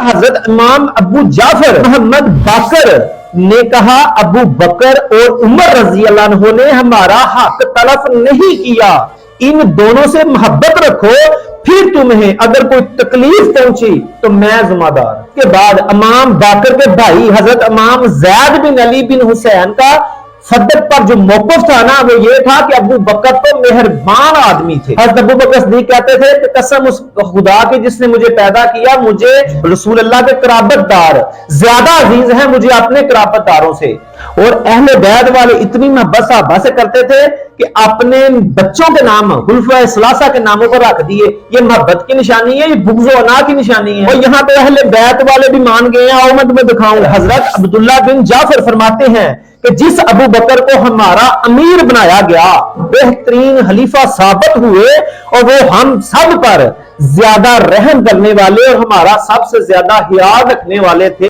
حضرت امام ابو جعفر محمد باقر نے کہا ابو بکر اور عمر رضی اللہ عنہ نے ہمارا حق تلف نہیں کیا، ان دونوں سے محبت رکھو، پھر تمہیں اگر کوئی تکلیف پہنچی تو میں ذمہ دار۔ کے بعد امام باقر کے بھائی حضرت امام زید بن علی بن حسین کا صدق پر جو موقف تھا نا وہ یہ تھا کہ ابو بکر تو مہربان آدمی تھے۔ حضرت ابو بکر صدیق کہتے تھے کہ قسم اس خدا کی جس نے مجھے پیدا کیا، مجھے رسول اللہ کے قرابت دار زیادہ عزیز ہیں مجھے اپنے قرابت داروں سے۔ اور اہل بیت والے اتنی محبت صحابہ سے کرتے تھے کہ اپنے بچوں کے نام خلفائے ثلاثہ کے ناموں پر رکھ دیے۔ یہ محبت کی نشانی ہے، یہ بغض و انا کی نشانی ہے۔ اور یہاں پہ اہل بیت والے بھی مان گئے ہیں، اور میں تمہیں دکھاؤں۔ حضرت عبداللہ بن جعفر فرماتے ہیں کہ جس ابو بکر کو ہمارا امیر بنایا گیا بہترین خلیفہ ثابت ہوئے، اور وہ ہم سب پر زیادہ رحم کرنے والے اور ہمارا سب سے زیادہ خیال رکھنے والے تھے۔